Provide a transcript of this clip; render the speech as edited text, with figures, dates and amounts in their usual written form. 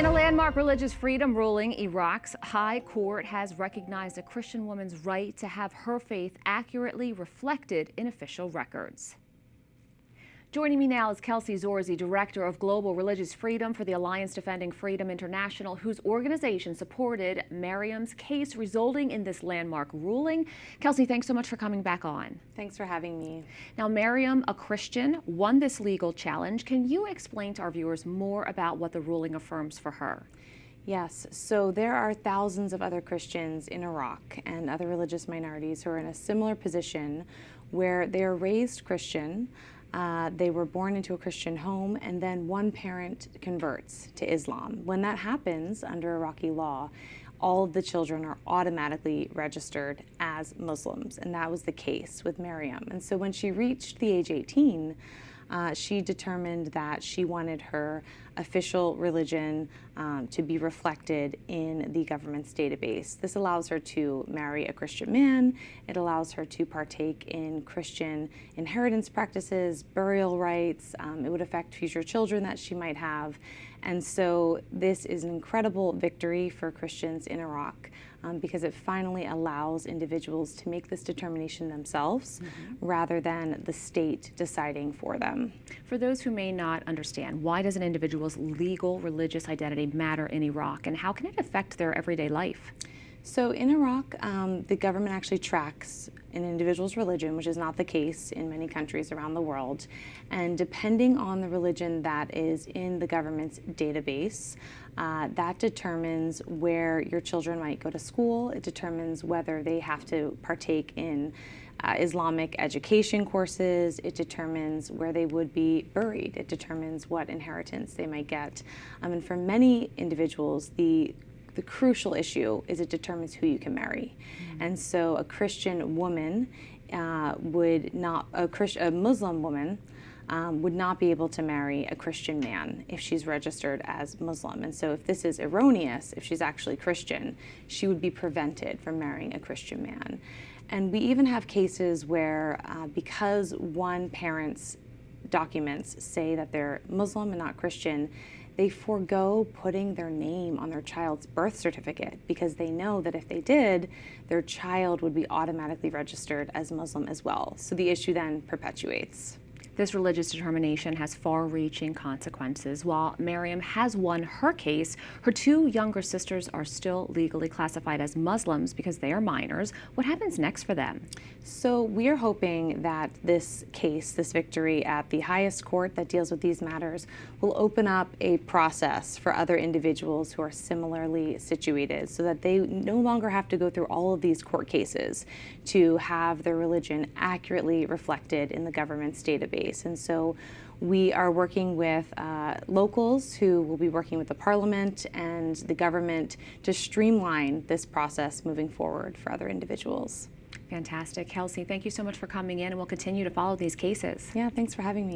In a landmark religious freedom ruling, Iraq's High Court has recognized a Christian woman's right to have her faith accurately reflected in official records. Joining me now is Kelsey Zorzi, Director of Global Religious Freedom for the Alliance Defending Freedom International, whose organization supported Maryam's case, resulting in this landmark ruling. Kelsey, thanks so much for coming back on. Thanks for having me. Now, Maryam, a Christian, won this legal challenge. Can you explain to our viewers more about what the ruling affirms for her? Yes, so there are thousands of other Christians in Iraq and other religious minorities who are in a similar position where they are raised Christian. They were born into a Christian home, and then one parent converts to Islam. When that happens under Iraqi law, all of the children are automatically registered as Muslims, and that was the case with Maryam. And so when she reached the age 18, she determined that she wanted her official religion to be reflected in the government's database. This allows her to marry a Christian man. It allows her to partake in Christian inheritance practices, burial rites. It would affect future children that she might have. And so this is an incredible victory for Christians in Iraq because it finally allows individuals to make this determination themselves rather than the state deciding for them. For those who may not understand, why does an individual's legal religious identity matter in Iraq, and how can it affect their everyday life? So in Iraq, the government actually tracks an individual's religion, which is not the case in many countries around the world. And depending on the religion that is in the government's database, that determines where your children might go to school. It determines whether they have to partake in Islamic education courses. It determines where they would be buried. It determines what inheritance they might get. And for many individuals, the crucial issue is it determines who you can marry. And so a Christian woman would not, a Muslim woman would not be able to marry a Christian man if she's registered as Muslim. And so if this is erroneous, if she's actually Christian, she would be prevented from marrying a Christian man. And we even have cases where because one parent's documents say that they're Muslim and not Christian, they forego putting their name on their child's birth certificate because they know that if they did, their child would be automatically registered as Muslim as well. So the issue then perpetuates. This religious determination has far-reaching consequences. While Maryam has won her case, her two younger sisters are still legally classified as Muslims because they are minors. What happens next for them? So we are hoping that this case, this victory at the highest court that deals with these matters, will open up a process for other individuals who are similarly situated so that they no longer have to go through all of these court cases to have their religion accurately reflected in the government's database. And so we are working with locals who will be working with the parliament and the government to streamline this process moving forward for other individuals. Fantastic. Kelsey, thank you so much for coming in, and we'll continue to follow these cases. Yeah, thanks for having me.